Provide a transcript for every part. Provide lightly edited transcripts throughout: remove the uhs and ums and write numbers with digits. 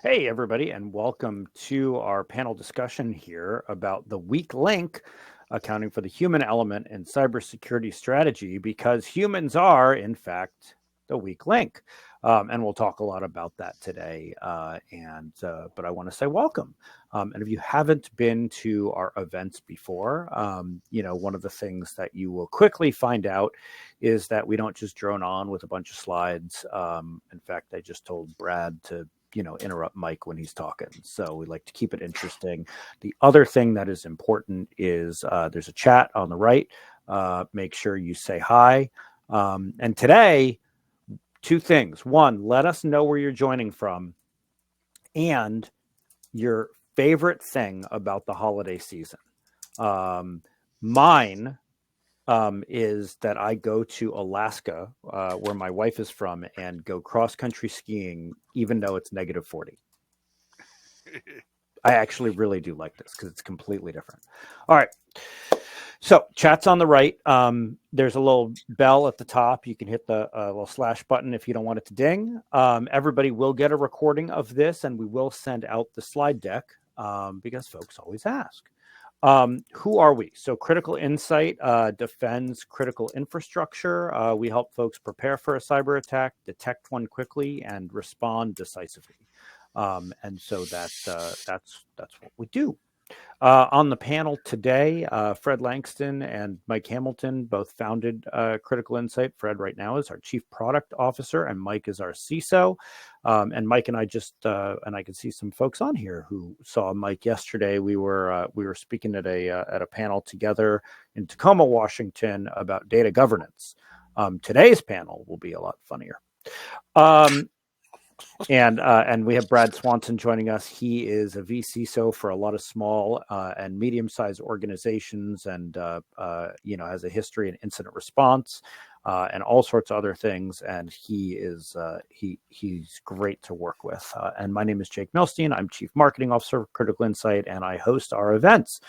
Hey, everybody, and welcome to our panel discussion here about the weak link accounting for the human element in cybersecurity strategy, because humans are, in fact, the weak link. And we'll talk a lot about that today. But I want to say welcome. And if you haven't been to our events before, one of the things that you will quickly find out is that we don't just drone on with a bunch of slides. In fact, I just told Brad to interrupt Mike when he's talking. So we like to keep it interesting. The other thing that is important is there's a chat on the right. Make sure you say hi. And today, two things. One, let us know where you're joining from and your favorite thing about the holiday season. Mine is that I go to Alaska, where my wife is from, and go cross country skiing, even though it's negative 40. I actually really do like this because it's completely different. All right. So chat's on the right. There's a little bell at the top. You can hit the little slash button if you don't want it to ding. Everybody will get a recording of this, and we will send out the slide deck because folks always ask. Who are we? So Critical Insight defends critical infrastructure. We help folks prepare for a cyber attack, detect one quickly, and respond decisively. And so that's what we do. On the panel today, Fred Langston and Mike Hamilton both founded Critical Insight. Fred right now is our Chief Product Officer, and Mike is our CISO. And Mike and I and I can see some folks on here who saw Mike yesterday. We were speaking at a panel together in Tacoma, Washington, about data governance. Today's panel will be a lot funnier. And we have Brad Swanson joining us. He is a vCISO for a lot of small and medium-sized organizations, and has a history in incident response and all sorts of other things. And he's great to work with. And my name is Jake Milstein. I'm Chief Marketing Officer of Critical Insight, and I host our events.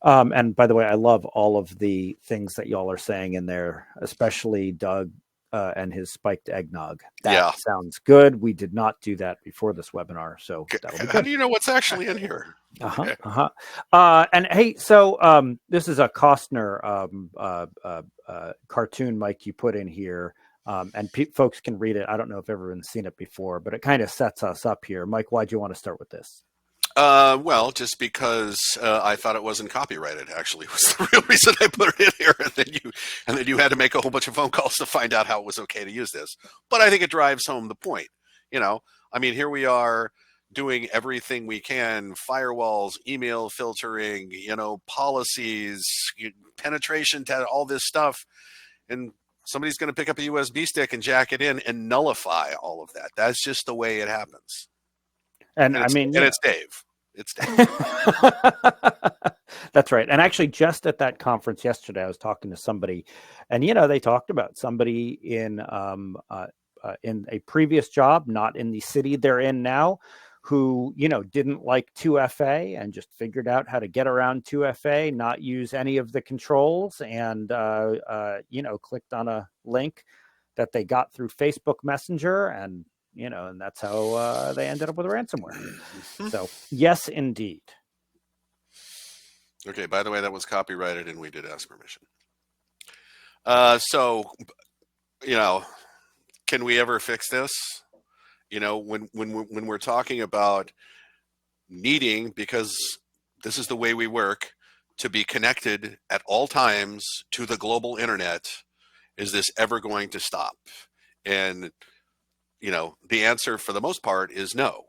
And by the way, I love all of the things that y'all are saying in there, especially Doug. And his spiked eggnog. That sounds good. We did not do that before this webinar, so that'll be good. How do you know what's actually in here? And hey, so this is a Costner cartoon, Mike, you put in here, and folks can read it. I don't know if everyone's seen it before, but it kind of sets us up here. Mike, why'd you want to start with this? Well, just because I thought it wasn't copyrighted, actually, was the real reason I put it in here. And then you had to make a whole bunch of phone calls to find out how it was okay to use this. But I think it drives home the point. Here we are doing everything we can: firewalls, email filtering, policies, penetration test, all this stuff. And somebody's going to pick up a USB stick and jack it in and nullify all of that. That's just the way it happens. And it's Dave. It's Dave. That's right. And actually, just at that conference yesterday, I was talking to somebody, and they talked about somebody in a previous job, not in the city they're in now, who didn't like 2FA and just figured out how to get around 2FA, not use any of the controls, and clicked on a link that they got through Facebook Messenger, and that's how they ended up with ransomware. So, yes, indeed. Okay, by the way, that was copyrighted, and we did ask permission. Can we ever fix this? When we're talking about needing, because this is the way we work, to be connected at all times to the global internet, is this ever going to stop? And the answer for the most part is no.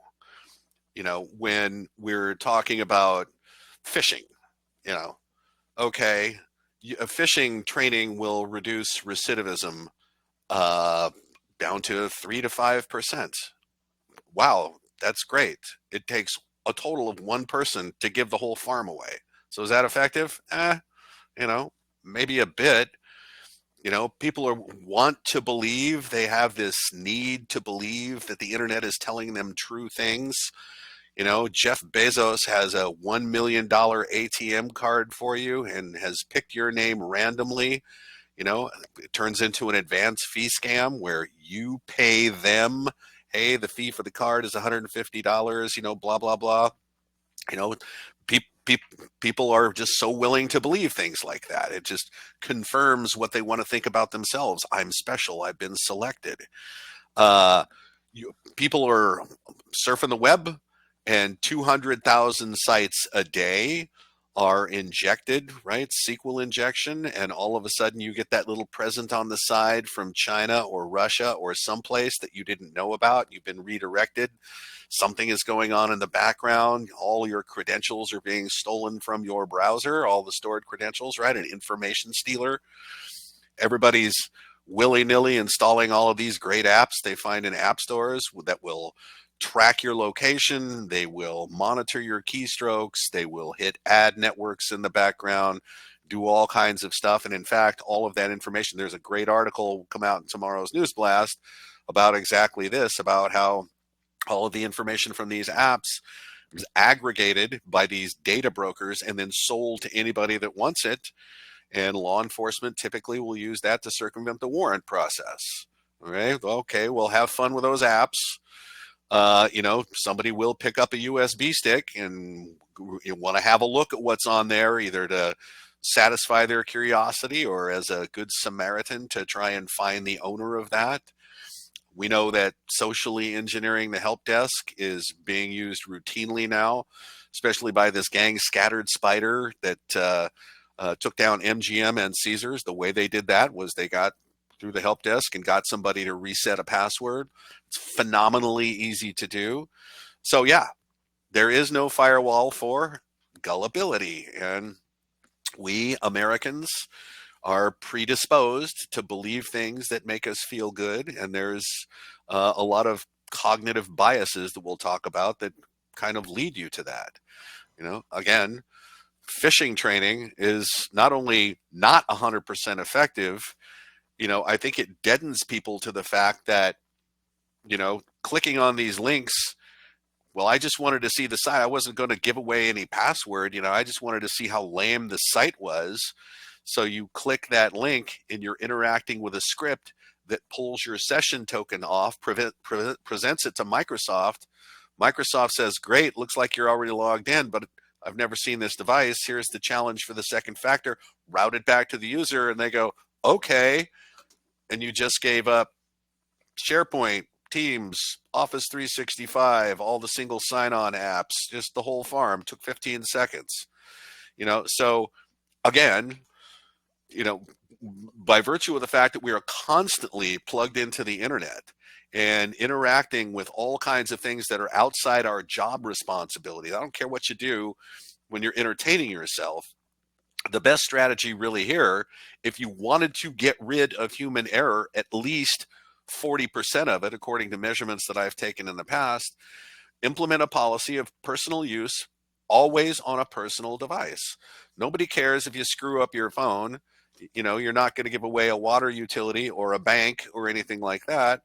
When we're talking about phishing, okay, phishing training will reduce recidivism down to 3 to 5%. Wow, that's great. It takes a total of one person to give the whole farm away. So is that effective? Maybe a bit. People want to believe, they have this need to believe that the internet is telling them true things. Jeff Bezos has a $1 million ATM card for you and has picked your name randomly. It turns into an advanced fee scam where you pay them hey, the fee for the card is $150, blah, blah, blah. You know, pe- pe- people are just so willing to believe things like that. It just confirms what they want to think about themselves. I'm special. I've been selected. Uh, People are surfing the web, and 200,000 sites a day are injected, right? SQL injection, and all of a sudden you get that little present on the side from China or Russia or someplace that you didn't know about. You've been redirected. Something is going on in the background. All your credentials are being stolen from your browser, all the stored credentials, right? An information stealer. Everybody's willy-nilly installing all of these great apps they find in app stores that will track your location. They will monitor your keystrokes. They will hit ad networks in the background, do all kinds of stuff. And in fact, all of that information, there's a great article come out in tomorrow's News Blast about exactly this, about how all of the information from these apps is aggregated by these data brokers and then sold to anybody that wants it. And law enforcement typically will use that to circumvent the warrant process. Okay, we'll have fun with those apps. Somebody will pick up a USB stick and you want to have a look at what's on there, either to satisfy their curiosity or as a good Samaritan to try and find the owner of that. We know that socially engineering the help desk is being used routinely now, especially by this gang Scattered Spider that took down MGM and Caesars. The way they did that was they got through the help desk and got somebody to reset a password. It's phenomenally easy to do. So yeah, there is no firewall for gullibility. And we Americans are predisposed to believe things that make us feel good. And there's a lot of cognitive biases that we'll talk about that kind of lead you to that. Again, phishing training is not only not 100% effective, I think it deadens people to the fact that, clicking on these links, well, I just wanted to see the site. I wasn't going to give away any password. I just wanted to see how lame the site was. So you click that link and you're interacting with a script that pulls your session token off, presents it to Microsoft. Microsoft says, great, looks like you're already logged in, but I've never seen this device. Here's the challenge for the second factor. Route it back to the user, and they go, okay. And you just gave up SharePoint, Teams, Office 365, all the single sign-on apps, just the whole farm. Took 15 seconds. So again, by virtue of the fact that we are constantly plugged into the internet and interacting with all kinds of things that are outside our job responsibility. I don't care what you do when you're entertaining yourself. The best strategy really here, if you wanted to get rid of human error, at least 40% of it, according to measurements that I've taken in the past, implement a policy of personal use always on a personal device. Nobody cares if you screw up your phone. You're not going to give away a water utility or a bank or anything like that.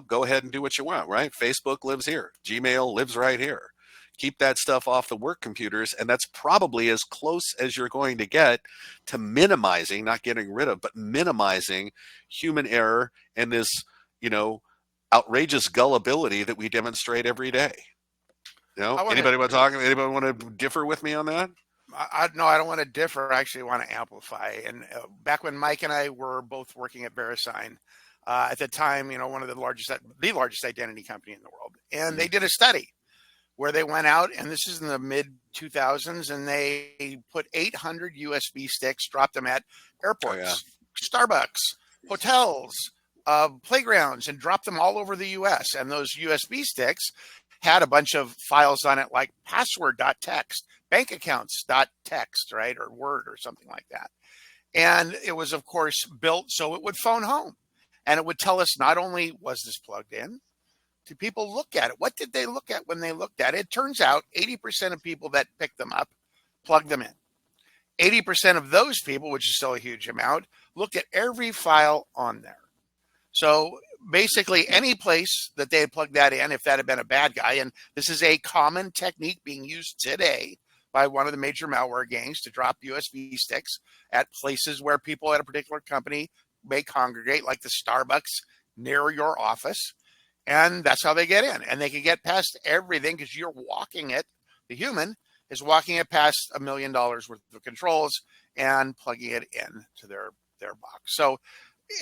Go ahead and do what you want, right? Facebook lives here. Gmail lives right here. Keep that stuff off the work computers, and that's probably as close as you're going to get to minimizing, not getting rid of, but minimizing human error and this, outrageous gullibility that we demonstrate every day. Anybody want to talk? Anybody want to differ with me on that? No, I don't want to differ. I actually want to amplify. And back when Mike and I were both working at VeriSign, at the time, one of the largest identity company in the world, and they did a study where they went out, and this is in the mid 2000s, and they put 800 USB sticks, dropped them at airports, Starbucks, hotels, playgrounds, and dropped them all over the U.S. And those USB sticks had a bunch of files on it like password.txt, bank accounts.txt, right, or Word or something like that. And it was, of course, built so it would phone home. And it would tell us not only was this plugged in, do people look at it? What did they look at when they looked at it? It turns out 80% of people that picked them up plugged them in. 80% of those people, which is still a huge amount, looked at every file on there. So basically any place that they had plugged that in, if that had been a bad guy, and this is a common technique being used today by one of the major malware gangs to drop USB sticks at places where people at a particular company may congregate, like the Starbucks near your office. And that's how they get in. And they can get past everything because you're walking it. The human is walking it past $1 million worth of controls and plugging it in to their box. So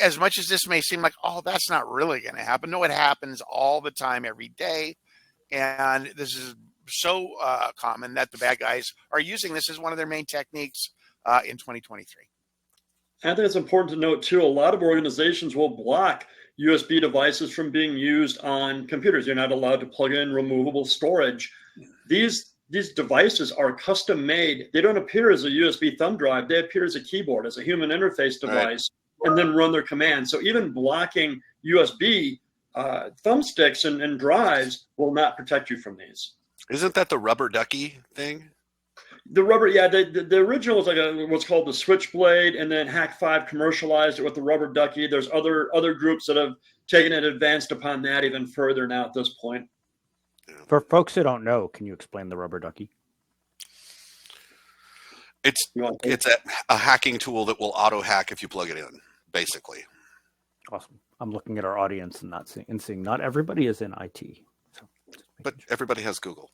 as much as this may seem like, oh, that's not really going to happen. No, it happens all the time, every day. And this is so common that the bad guys are using this as one of their main techniques in 2023. I think it's important to note too, a lot of organizations will block USB devices from being used on computers. You're not allowed to plug in removable storage. These devices are custom made. They don't appear as a USB thumb drive. They appear as a keyboard, as a human interface device, and then run their commands. So even blocking USB thumbsticks and drives will not protect you from these. Isn't that the rubber ducky thing? The rubber, yeah, the original was like what's called the Switchblade, and then Hack 5 commercialized it with the rubber ducky. There's other groups that have taken it advanced upon that even further now at this point. For folks who don't know, can you explain the rubber ducky? It's a hacking tool that will auto hack if you plug it in, basically. Awesome. I'm looking at our audience and seeing not everybody is in IT. So but everybody has Google.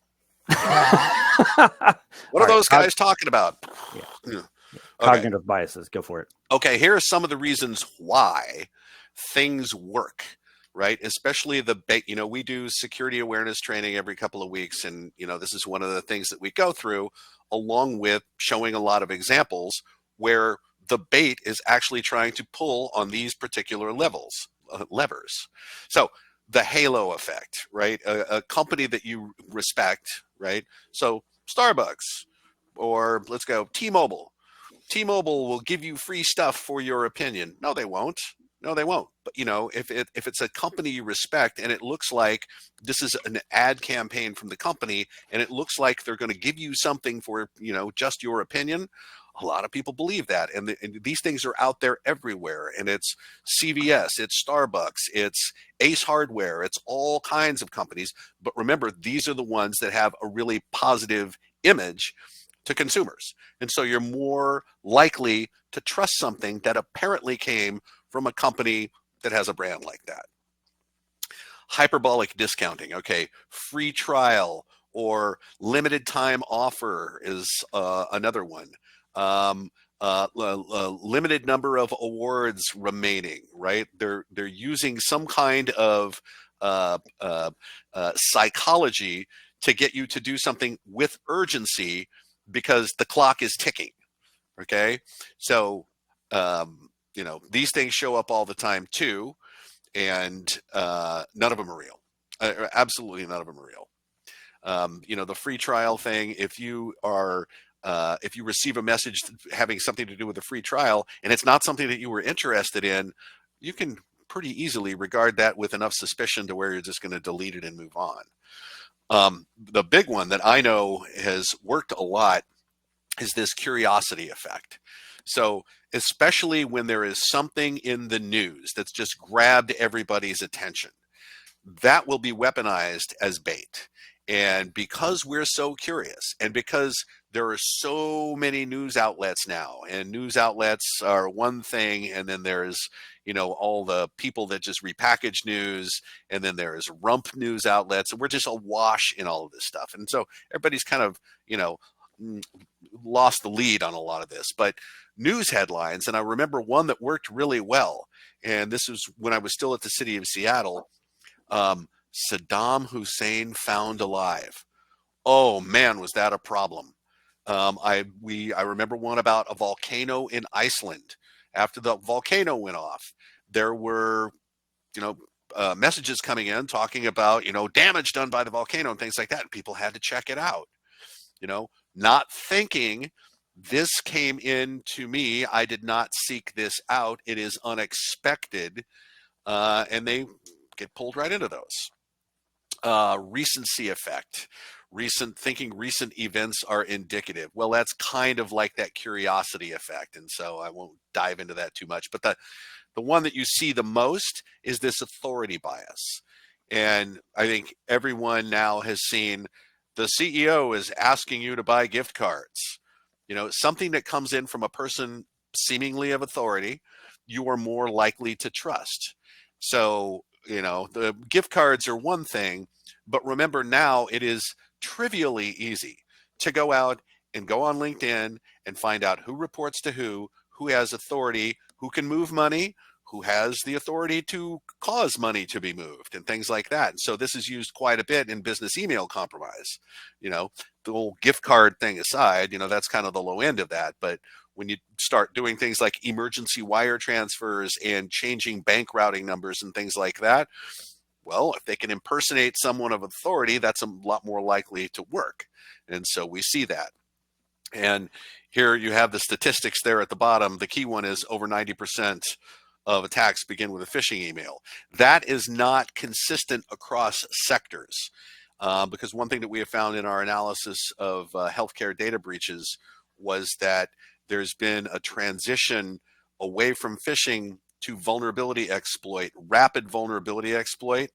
What What are those guys talking about? Yeah. Okay. Cognitive biases. Go for it. Okay, here are some of the reasons why things work, right? Especially we do security awareness training every couple of weeks. And, this is one of the things that we go through, along with showing a lot of examples where the bait is actually trying to pull on these particular levers. So the halo effect, right? A company that you respect, right? So Starbucks, or let's go T-Mobile. T-Mobile will give you free stuff for your opinion. No, they won't. But if it's a company you respect and it looks like this is an ad campaign from the company and it looks like they're going to give you something for just your opinion, a lot of people believe that, and these things are out there everywhere. And it's CVS, it's Starbucks, it's Ace Hardware, it's all kinds of companies. But remember, these are the ones that have a really positive image to consumers, and so you're more likely to trust something that apparently came from a company that has a brand like that. Hyperbolic discounting, okay, free trial or limited time offer is another one. Limited number of awards remaining, right? They're using some kind of psychology to get you to do something with urgency because the clock is ticking. Okay, so these things show up all the time too, and none of them are real. Absolutely none of them are real. The free trial thing. If you receive a message having something to do with a free trial and it's not something that you were interested in, you can pretty easily regard that with enough suspicion to where you're just going to delete it and move on. The big one that I know has worked a lot is this curiosity effect. So especially when there is something in the news that's just grabbed everybody's attention, that will be weaponized as bait. And because we're so curious, and because there are so many news outlets now, and news outlets are one thing, and then there's, all the people that just repackage news, and then there's rump news outlets, and we're just awash in all of this stuff. And so everybody's kind of, lost the lead on a lot of this. But news headlines, and I remember one that worked really well, and this was when I was still at the city of Seattle. Saddam Hussein found alive. Oh man, was that a problem? I remember one about a volcano in Iceland. After the volcano went off, there were, messages coming in talking about, damage done by the volcano and things like that. And people had to check it out, not thinking this came in to me. I did not seek this out. It is unexpected. And they get pulled right into those. Recency effect. Recent events are indicative. Well, that's kind of like that curiosity effect. And so I won't dive into that too much. But the one that you see the most is this authority bias. And I think everyone now has seen the CEO is asking you to buy gift cards. Something that comes in from a person seemingly of authority, you are more likely to trust. So The gift cards are one thing, but remember now it is trivially easy to go out and go on LinkedIn and find out who reports to who has authority, who can move money, who has the authority to cause money to be moved, and things like that. And so this is used quite a bit in business email compromise. The whole gift card thing aside, that's kind of the low end of that. But when you start doing things like emergency wire transfers and changing bank routing numbers and things like that, well, if they can impersonate someone of authority, that's a lot more likely to work. And so we see that. And here you have the statistics there at the bottom. The key one is over 90% of attacks begin with a phishing email. That is not consistent across sectors, because one thing that we have found in our analysis of healthcare data breaches was that there's been a transition away from phishing to vulnerability exploit, rapid vulnerability exploit,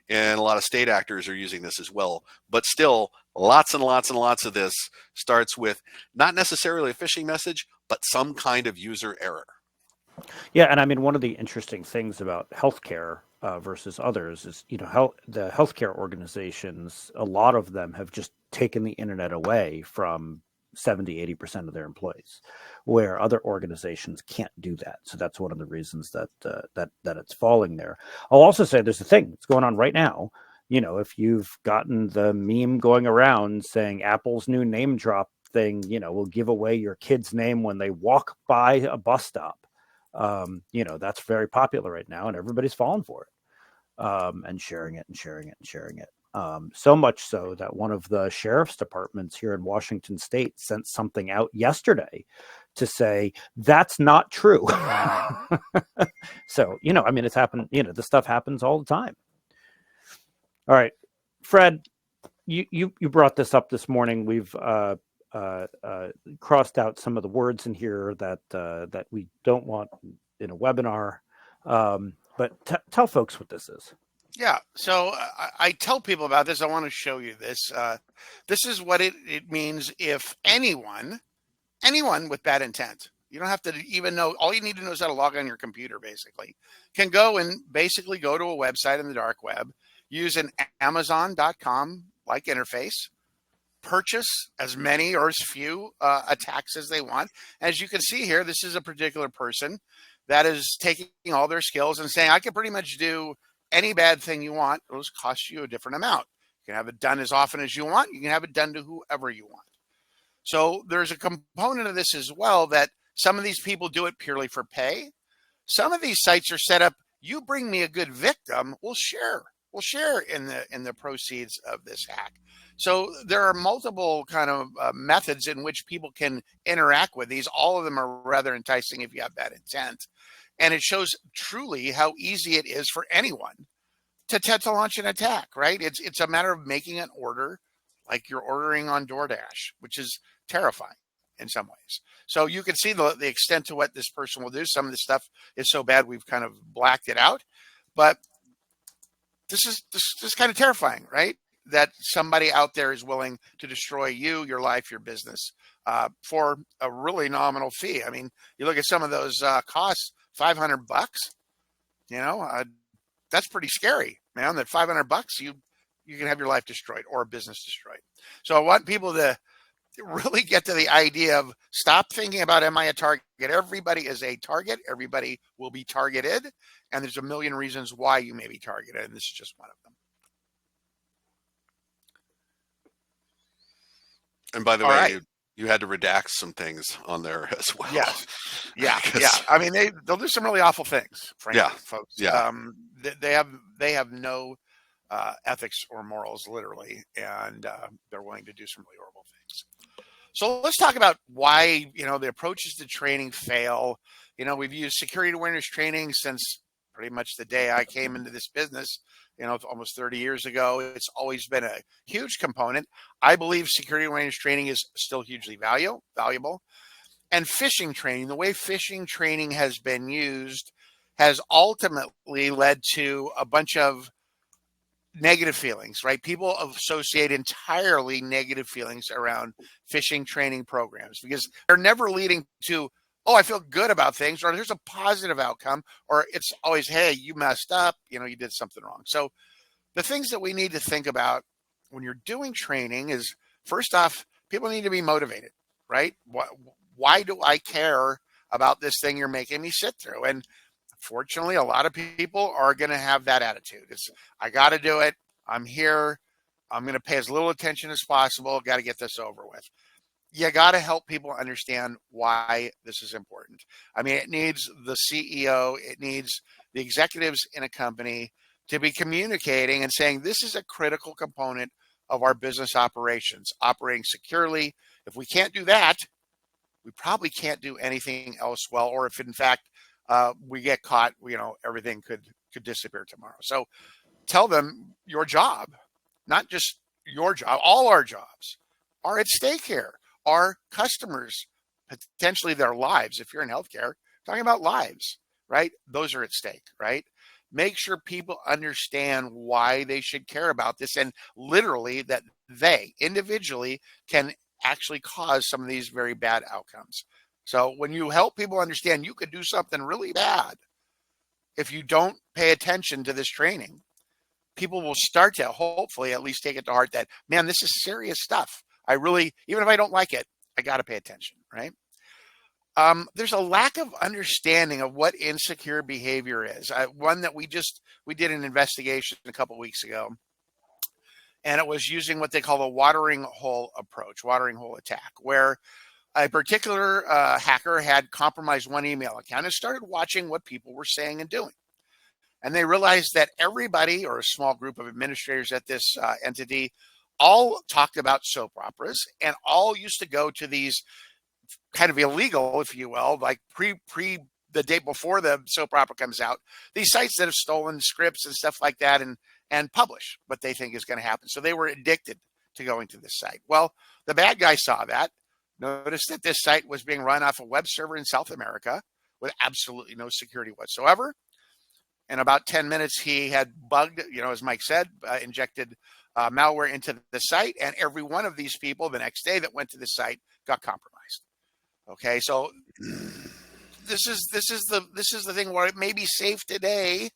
and a lot of state actors are using this as well. But still, lots and lots and lots of this starts with not necessarily a phishing message, but some kind of user error. Yeah, and I mean, one of the interesting things about healthcare versus others is, the healthcare organizations, a lot of them have just taken the internet away from 70-80% of their employees, where other organizations can't do that. So that's one of the reasons that it's falling there. I'll also say there's a thing that's going on right now. If you've gotten the meme going around saying Apple's new name drop thing, will give away your kid's name when they walk by a bus stop. That's very popular right now, and everybody's falling for it, and sharing it and sharing it and sharing it. So much so that one of the sheriff's departments here in Washington State sent something out yesterday to say that's not true. So, it's happened, this stuff happens all the time. All right, Fred, you brought this up this morning. We've crossed out some of the words in here that we don't want in a webinar. But tell folks what this is. Yeah, so I tell people about this. I want to show you this. This is what it means if anyone with bad intent, you don't have to even know, all you need to know is how to log on your computer, basically, can go and basically go to a website in the dark web, use an Amazon.com like interface, purchase as many or as few attacks as they want. As you can see here, this is a particular person that is taking all their skills and saying, I can pretty much do any bad thing you want. It'll just cost you a different amount. You can have it done as often as you want. You can have it done to whoever you want. So there's a component of this as well that some of these people do it purely for pay. Some of these sites are set up, you bring me a good victim, we'll share in the proceeds of this hack. So there are multiple kind of methods in which people can interact with these. All of them are rather enticing if you have that intent. And it shows truly how easy it is for anyone to launch an attack, right? It's a matter of making an order like you're ordering on DoorDash, which is terrifying in some ways. So you can see the extent to what this person will do. Some of this stuff is so bad we've kind of blacked it out. But this is kind of terrifying, right? That somebody out there is willing to destroy you, your life, your business for a really nominal fee. I mean, you look at some of those costs, $500, that's pretty scary, man. That $500, you can have your life destroyed or a business destroyed. So I want people to really get to the idea of stop thinking about, am I a target? Everybody is a target. Everybody will be targeted. And there's a million reasons why you may be targeted. And this is just one of them. And by the way, you had to redact some things on there as well. Yes. Yeah. I mean, they'll do some really awful things, frankly, folks. Yeah. They have no ethics or morals, literally, and they're willing to do some really horrible things. So let's talk about why, the approaches to training fail. We've used security awareness training since pretty much the day I came into this business, almost 30 years ago. It's always been a huge component. I believe security awareness training is still hugely valuable. And phishing training, the way phishing training has been used has ultimately led to a bunch of negative feelings, right? People associate entirely negative feelings around phishing training programs because they're never leading to oh, I feel good about things, or there's a positive outcome, or it's always, hey, you messed up, you did something wrong. So the things that we need to think about when you're doing training is, first off, people need to be motivated, right? Why do I care about this thing you're making me sit through? And fortunately, a lot of people are going to have that attitude. It's, I got to do it. I'm here. I'm going to pay as little attention as possible. Got to get this over with. You got to help people understand why this is important. I mean, it needs the CEO, it needs the executives in a company to be communicating and saying, this is a critical component of our business operations, operating securely. If we can't do that, we probably can't do anything else well. Or if in fact we get caught, everything could disappear tomorrow. So tell them your job, not just your job, all our jobs are at stake here. Our customers, potentially their lives, if you're in healthcare, talking about lives, right? Those are at stake, right? Make sure people understand why they should care about this, and literally that they individually can actually cause some of these very bad outcomes. So when you help people understand you could do something really bad if you don't pay attention to this training, people will start to hopefully at least take it to heart that, man, this is serious stuff. I really, even if I don't like it, I got to pay attention, right? There's a lack of understanding of what insecure behavior is. One that we did an investigation a couple of weeks ago, and it was using what they call the watering hole approach, watering hole attack, where a particular hacker had compromised one email account and started watching what people were saying and doing. And they realized that everybody, or a small group of administrators at this entity, all talked about soap operas and all used to go to these kind of illegal, if you will, like pre the day before the soap opera comes out, these sites that have stolen scripts and stuff like that and publish what they think is going to happen. So they were addicted to going to this site. Well, the bad guy saw that, noticed that this site was being run off a web server in South America with absolutely no security whatsoever. In about 10 minutes, he had bugged, as Mike said, injected malware into the site, and every one of these people the next day that went to the site got compromised. Okay, so this is the thing where it may be safe today.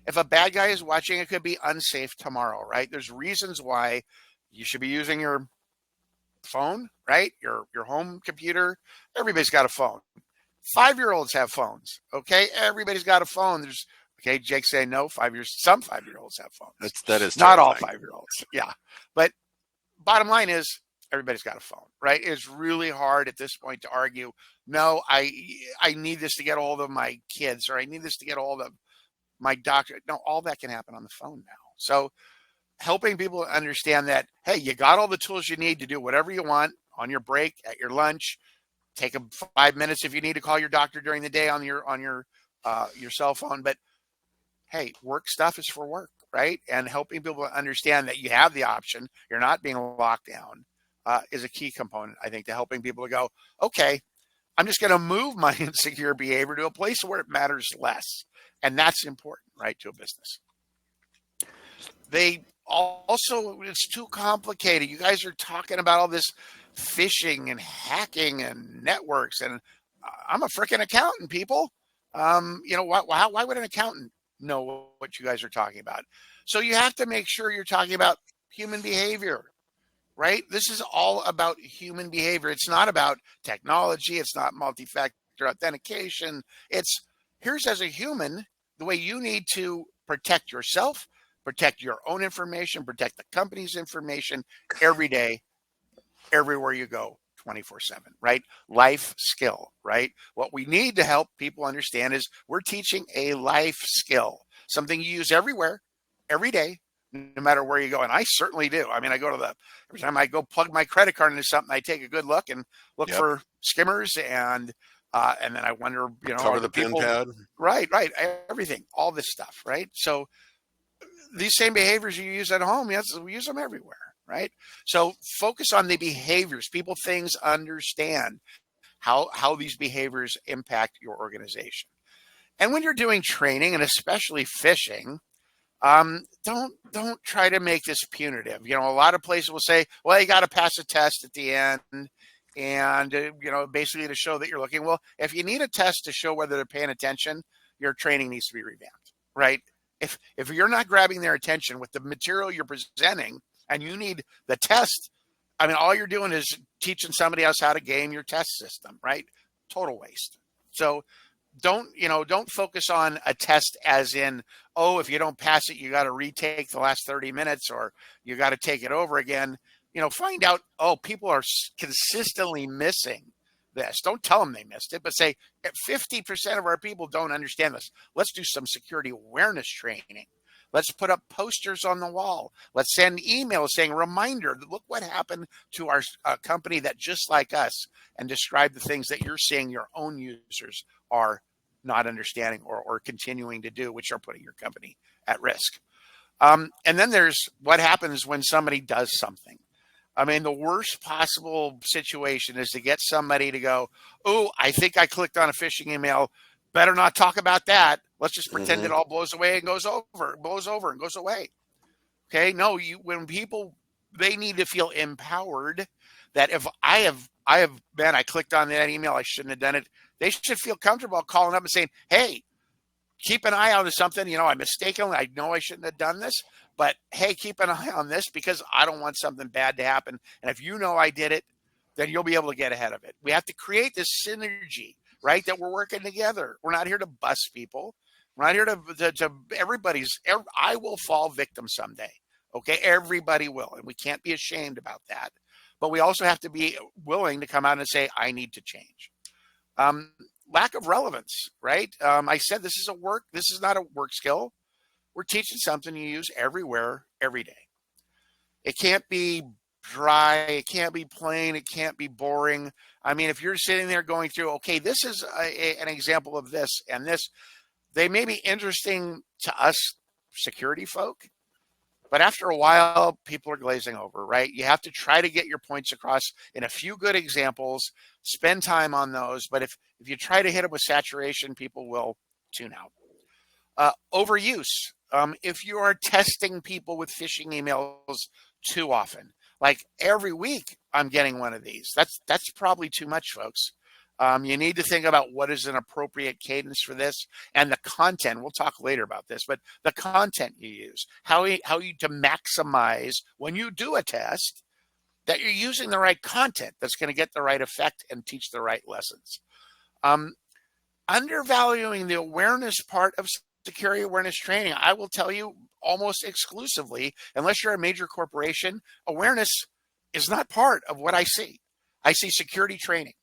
If a bad guy is watching, it could be unsafe tomorrow, right? There's reasons why you should be using your phone, right? Your home computer. Everybody's got a phone. 5-year-olds have phones. Okay, everybody's got a phone. Okay, Jake saying no. Some 5-year-olds have phones. That is not all terrifying. 5-year-olds. Yeah, but bottom line is everybody's got a phone, right? It's really hard at this point to argue. No, I need this to get a hold of my kids, or I need this to get a hold of my doctor. No, all that can happen on the phone now. So helping people understand that, hey, you got all the tools you need to do whatever you want on your break, at your lunch. Take 5 minutes if you need to call your doctor during the day on your cell phone. But hey, work stuff is for work, right? And helping people understand that you have the option, you're not being locked down, is a key component, I think, to helping people to go, okay, I'm just going to move my insecure behavior to a place where it matters less. And that's important, right, to a business. They also, it's too complicated. You guys are talking about all this phishing and hacking and networks, and I'm a freaking accountant, people. Why would an accountant know what you guys are talking about? So you have to make sure you're talking about human behavior, right? This is all about human behavior. It's not about technology. It's not multi-factor authentication. It's, here's, as a human, the way you need to protect yourself, protect your own information, protect the company's information every day, everywhere you go, 24/7, right? Life skill, right? What we need to help people understand is we're teaching a life skill, something you use everywhere, every day, no matter where you go. And I certainly do. I mean, every time I go plug my credit card into something, I take a good look and look for skimmers, and then I wonder, cover the pin pad. Right, everything, all this stuff, right? So these same behaviors you use at home, yes, we use them everywhere, right? So focus on the behaviors. People, things, understand how these behaviors impact your organization. And when you're doing training, and especially phishing, don't try to make this punitive. A lot of places will say, well, you got to pass a test at the end. and basically to show that you're looking. Well, if you need a test to show whether they're paying attention, your training needs to be revamped, right? If you're not grabbing their attention with the material you're presenting, and you need the test, I mean, all you're doing is teaching somebody else how to game your test system, right? Total waste. So don't focus on a test as in, oh, if you don't pass it, you got to retake the last 30 minutes or you got to take it over again. Find out, oh, people are consistently missing this. Don't tell them they missed it, but say 50% of our people don't understand this. Let's do some security awareness training. Let's put up posters on the wall. Let's send emails saying, reminder, look what happened to our company that just like us, and describe the things that you're seeing your own users are not understanding or continuing to do, which are putting your company at risk. And then there's what happens when somebody does something. I mean, the worst possible situation is to get somebody to go, oh, I think I clicked on a phishing email. Better not talk about that. Let's just pretend it all blows away and goes away. Okay. No, when people, they need to feel empowered that if I clicked on that email, I shouldn't have done it. They should feel comfortable calling up and saying, hey, keep an eye on something. I mistakenly, I know I shouldn't have done this, but hey, keep an eye on this because I don't want something bad to happen. And if I did it, then you'll be able to get ahead of it. We have to create this synergy, right? That we're working together. We're not here to bust people. We're not here to I will fall victim someday. Okay. Everybody will. And we can't be ashamed about that. But we also have to be willing to come out and say, I need to change. Lack of relevance, right? I said this is not a work skill. We're teaching something you use everywhere, every day. It can't be dry. It can't be plain. It can't be boring. I mean, if you're sitting there going through, okay, this is an example of this and this, they may be interesting to us security folk, but after a while, people are glazing over, right? You have to try to get your points across in a few good examples, spend time on those. But if you try to hit them with saturation, people will tune out. Overuse. If you are testing people with phishing emails too often, like every week, I'm getting one of these. That's probably too much, folks. You need to think about what is an appropriate cadence for this and the content. We'll talk later about this, but the content you use, how you to maximize when you do a test that you're using the right content that's going to get the right effect and teach the right lessons. Undervaluing the awareness part of security awareness training. I will tell you almost exclusively, unless you're a major corporation, awareness is not part of what I see. I see security training.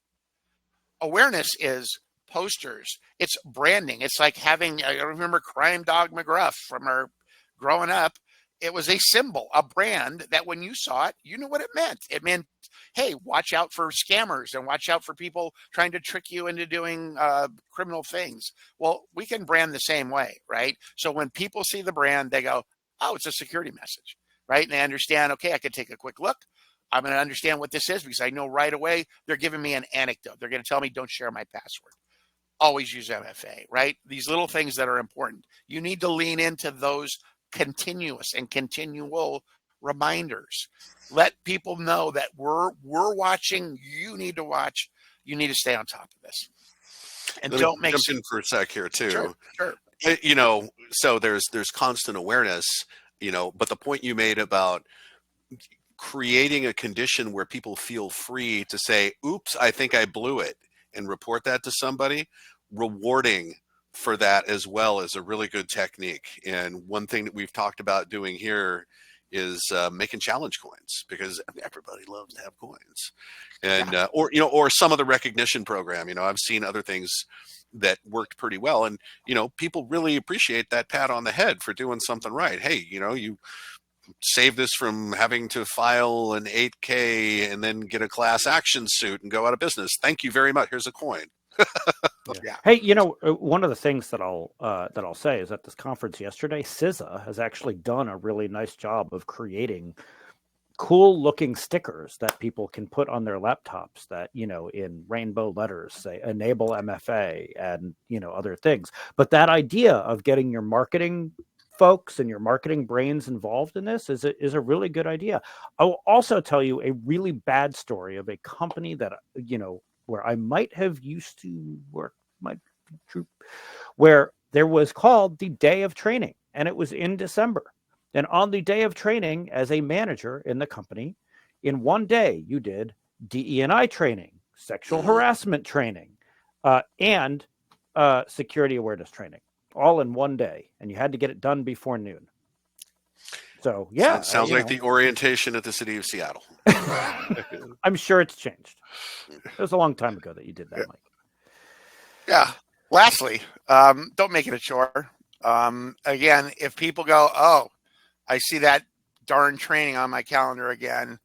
Awareness is posters. It's branding. It's like having, I remember Crime Dog McGruff from our growing up. It was a symbol, a brand that when you saw it, you knew what it meant. It meant, hey, watch out for scammers and watch out for people trying to trick you into doing criminal things. Well, we can brand the same way, right? So when people see the brand, they go, oh, it's a security message, right? And they understand, okay, I can take a quick look. I'm going to understand what this is because I know right away they're giving me an anecdote. They're going to tell me, don't share my password. Always use MFA, right? These little things that are important. You need to lean into those continuous and continual reminders. Let people know that we're watching. You need to watch. You need to stay on top of this. And don't make jump in for a sec here too. Sure. So there's constant awareness, but the point you made about creating a condition where people feel free to say, oops, I think I blew it, and report that to somebody, rewarding for that as well is a really good technique. And one thing that we've talked about doing here is making challenge coins, because everybody loves to have coins, and or some other recognition program. I've seen other things that worked pretty well, and people really appreciate that pat on the head for doing something right. Hey, you save this from having to file an 8K and then get a class action suit and go out of business. Thank you very much. Here's a coin. Yeah. Hey, one of the things that I'll say is at this conference yesterday, CISA has actually done a really nice job of creating cool looking stickers that people can put on their laptops that, in rainbow letters say enable MFA and, other things. But that idea of getting your marketing folks and your marketing brains involved in this is a really good idea. I will also tell you a really bad story of a company that, where I might have used to work, might be true, where there was called the day of training, and it was in December. And on the day of training, as a manager in the company, in one day you did DE&I training, sexual harassment training, and security awareness training, all in one day, and you had to get it done before noon. So yeah, sounds like the orientation at the city of Seattle. I'm sure it's changed. It was a long time ago that you did that, Mike. Yeah. Lastly, don't make it a chore. Again, if people go, oh, I see that darn training on my calendar again,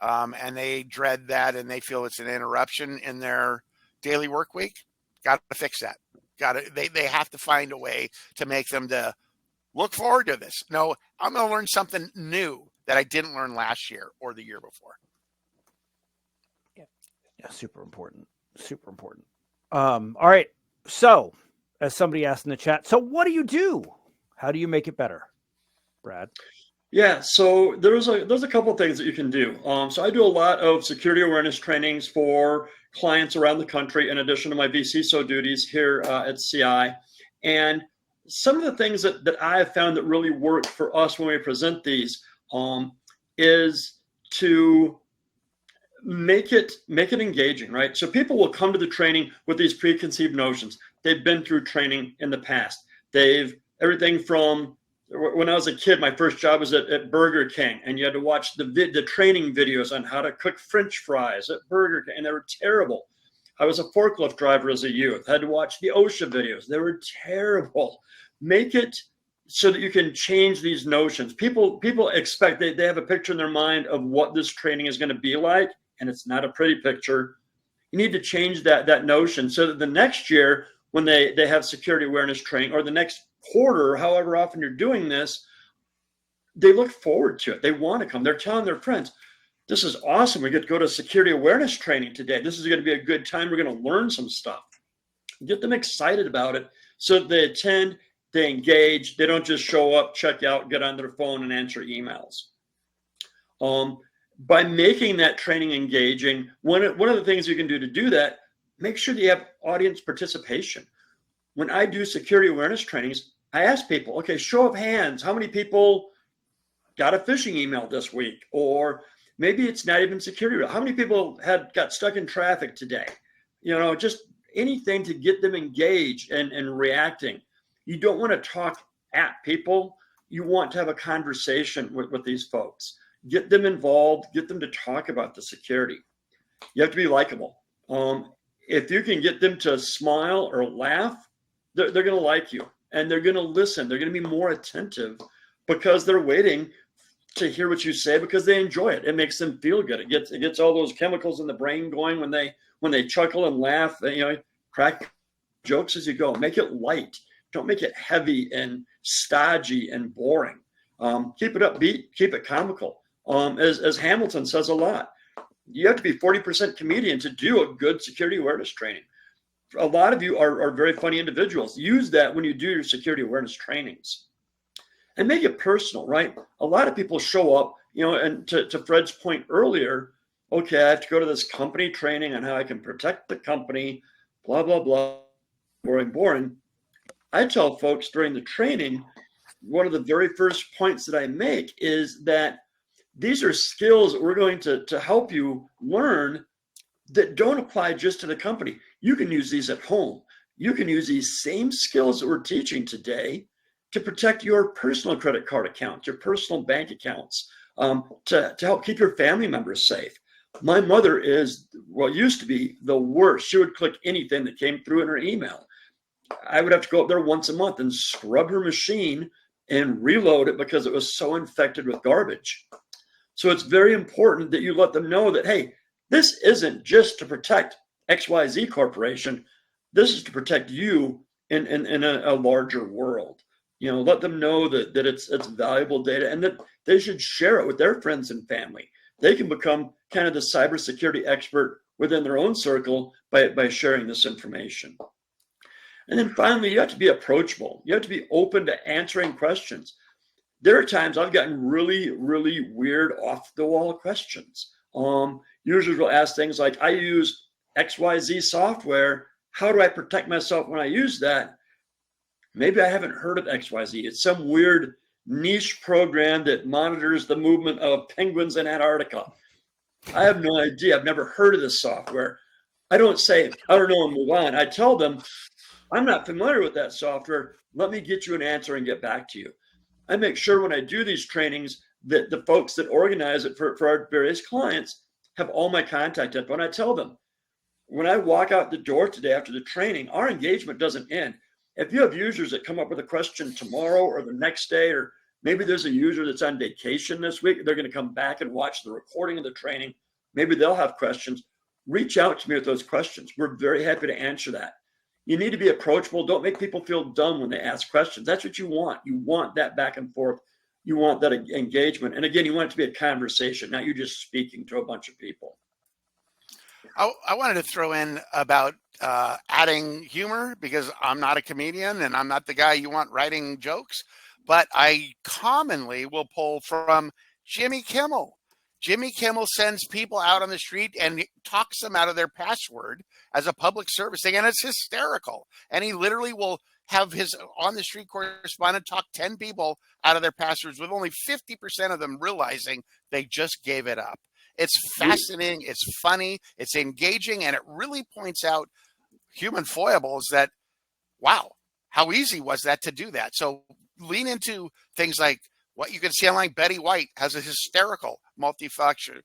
and they dread that and they feel it's an interruption in their daily work week, got to fix that. They have to find a way to make them to look forward to this. No, I'm going to learn something new that I didn't learn last year or the year before. Yeah, super important. Super important. All right. So, as somebody asked in the chat, so what do you do? How do you make it better, Brad? Yeah, so there's a couple of things that you can do. So I do a lot of security awareness trainings for clients around the country, in addition to my vCISO duties here at CI. And some of the things that I have found that really work for us when we present these is to make it engaging, right? So people will come to the training with these preconceived notions. They've been through training in the past. Everything from when I was a kid, my first job was at Burger King, and you had to watch the training videos on how to cook French fries at Burger King, and they were terrible. I was a forklift driver as a youth. I had to watch the OSHA videos. They were terrible. Make it so that you can change these notions. People expect, they have a picture in their mind of what this training is going to be like, and it's not a pretty picture. You need to change that notion so that the next year when they have security awareness training, or the next quarter, however often you're doing this, they look forward to it. They want to come. They're telling their friends, this is awesome. We get to go to security awareness training today. This is going to be a good time. We're going to learn some stuff. Get them excited about it so that they attend, they engage. They don't just show up, check out, get on their phone and answer emails. By making that training engaging, one of the things you can do to do that, make sure that you have audience participation. When I do security awareness trainings, I ask people, okay, show of hands, how many people got a phishing email this week? Or maybe it's not even security. How many people got stuck in traffic today? Just anything to get them engaged and reacting. You don't want to talk at people. You want to have a conversation with these folks. Get them involved, get them to talk about the security. You have to be likable. If you can get them to smile or laugh, they're going to like you, and they're going to listen. They're going to be more attentive because they're waiting to hear what you say, because they enjoy it. It makes them feel good. It gets all those chemicals in the brain going when they chuckle and laugh. Crack jokes as you go. Make it light. Don't make it heavy and stodgy and boring. Keep it upbeat. Keep it comical. As Hamilton says a lot, you have to be 40% comedian to do a good security awareness training. A lot of you are very funny individuals. Use that when you do your security awareness trainings, and make it personal, right? A lot of people show up, and to Fred's point earlier, okay, I have to go to this company training on how I can protect the company, blah, blah, blah, boring. I tell folks during the training, one of the very first points that I make is that these are skills that we're going to help you learn that don't apply just to the company. You can use these at home. You can use these same skills that we're teaching today to protect your personal credit card accounts, your personal bank accounts, to help keep your family members safe. My mother used to be the worst. She would click anything that came through in her email. I would have to go up there once a month and scrub her machine and reload it because it was so infected with garbage. So it's very important that you let them know that, hey, this isn't just to protect XYZ Corporation. This is to protect you in a larger world. Let them know that it's valuable data, and that they should share it with their friends and family. They can become kind of the cybersecurity expert within their own circle by sharing this information. And then finally, you have to be approachable. You have to be open to answering questions. There are times I've gotten really, really weird off the wall questions. Users will ask things like, I use XYZ software. How do I protect myself when I use that? Maybe I haven't heard of XYZ. It's some weird niche program that monitors the movement of penguins in Antarctica. I have no idea. I've never heard of this software. I don't say, I don't know, and move on. I tell them, I'm not familiar with that software. Let me get you an answer and get back to you. I make sure when I do these trainings that the folks that organize it for our various clients have all my contact info. And I tell them, when I walk out the door today after the training, our engagement doesn't end. If you have users that come up with a question tomorrow or the next day, or maybe there's a user that's on vacation this week, they're going to come back and watch the recording of the training. Maybe they'll have questions. Reach out to me with those questions. We're very happy to answer that. You need to be approachable. Don't make people feel dumb when they ask questions. That's what you want. You want that back and forth. You want that engagement. And again, you want it to be a conversation, not you just speaking to a bunch of people. I wanted to throw in about adding humor, because I'm not a comedian and I'm not the guy you want writing jokes, but I commonly will pull from Jimmy Kimmel. Jimmy Kimmel sends people out on the street and talks them out of their password as a public service thing, and it's hysterical. And he literally will have his on the street correspondent talk 10 people out of their passwords, with only 50% of them realizing they just gave it up. It's fascinating, it's funny, it's engaging, and it really points out human foibles that, wow, how easy was that to do that? So lean into things like what you can see online. Betty White has a hysterical multi-factor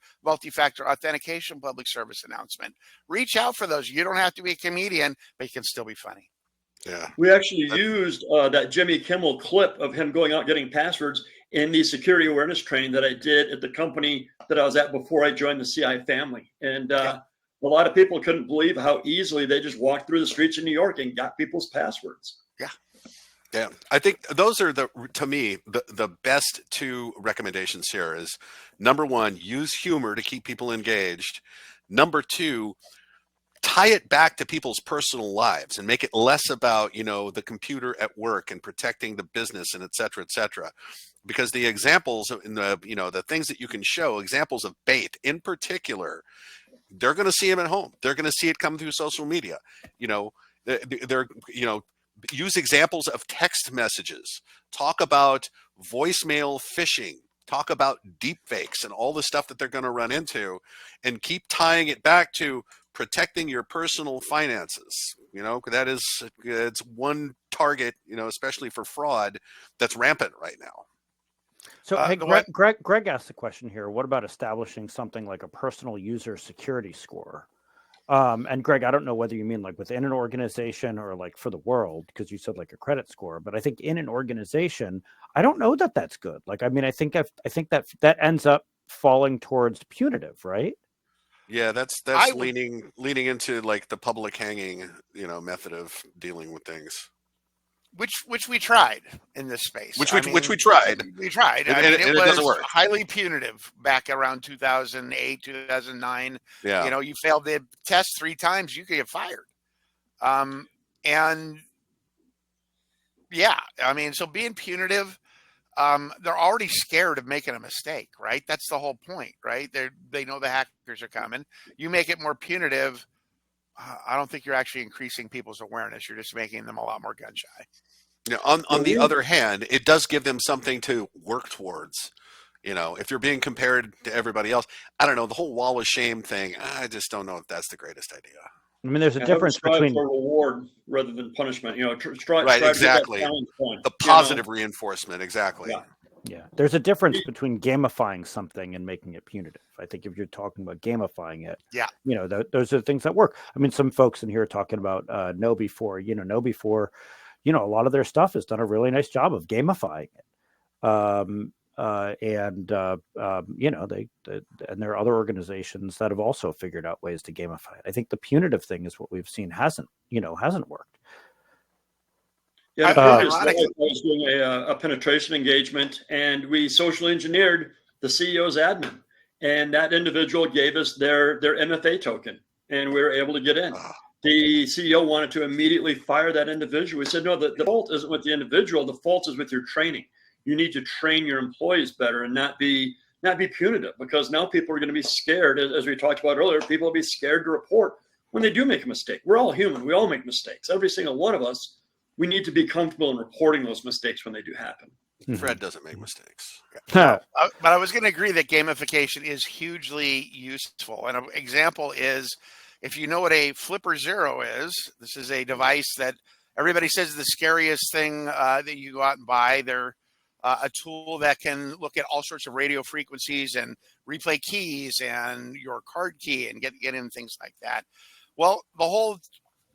authentication public service announcement. Reach out for those. You don't have to be a comedian, but you can still be funny. Yeah. We actually used that Jimmy Kimmel clip of him going out getting passwords in the security awareness training that I did at the company that I was at before I joined the CI family. And a lot of people couldn't believe how easily they just walked through the streets of New York and got people's passwords. Yeah. Yeah. I think those are to me, the best two recommendations here is, number one, use humor to keep people engaged. Number two, tie it back to people's personal lives and make it less about, the computer at work and protecting the business and et cetera, because the examples in the things that you can show, examples of bait in particular, they're going to see them at home. They're going to see it come through social media. Use examples of text messages, talk about voicemail phishing, talk about deep fakes and all the stuff that they're going to run into, and keep tying it back to protecting your personal finances. It's one target, especially for fraud, that's rampant right now. So hey, Greg asked the question here. What about establishing something like a personal user security score? And Greg, I don't know whether you mean like within an organization or like for the world, because you said like a credit score, but I think in an organization, I don't know that that's good. Like, I mean, I think that ends up falling towards punitive, right? Yeah, that's leaning into like the public hanging, method of dealing with things. Which we tried in this space. Which we tried. We tried. And it was doesn't work. Highly punitive back around 2008, 2009. Yeah. You failed the test 3 times, you could get fired. So being punitive, they're already scared of making a mistake, right? That's the whole point, right? They know the hackers are coming. You make it more punitive, I don't think you're actually increasing people's awareness. You're just making them a lot more gun shy. On the other hand, it does give them something to work towards. If you're being compared to everybody else, I don't know, the whole wall of shame thing, I just don't know if that's the greatest idea. I mean, there's a difference between for reward rather than punishment. Right, exactly. The positive reinforcement, exactly. Yeah. Yeah, there's a difference between gamifying something and making it punitive. I think if you're talking about gamifying it, those are the things that work. I mean, some folks in here are talking about KnowBe4. KnowBe4, a lot of their stuff has done a really nice job of gamifying it. And there are other organizations that have also figured out ways to gamify it. I think the punitive thing is what we've seen hasn't worked. Yeah, I was doing a penetration engagement, and we social engineered the CEO's admin, and that individual gave us their MFA token, and we were able to get in. the CEO wanted to immediately fire that individual. We said, no, the fault isn't with the individual. The fault is with your training. You need to train your employees better and not be punitive, because now people are going to be scared. As we talked about earlier, people will be scared to report when they do make a mistake. We're all human. We all make mistakes. Every single one of us. We need to be comfortable in reporting those mistakes when they do happen. Fred doesn't make mistakes. No, but I was going to agree that gamification is hugely useful. And an example is, if you know what a flipper zero is, this is a device that everybody says is the scariest thing that you go out and buy. They're a tool that can look at all sorts of radio frequencies and replay keys and your card key and get in things like that. Well, the whole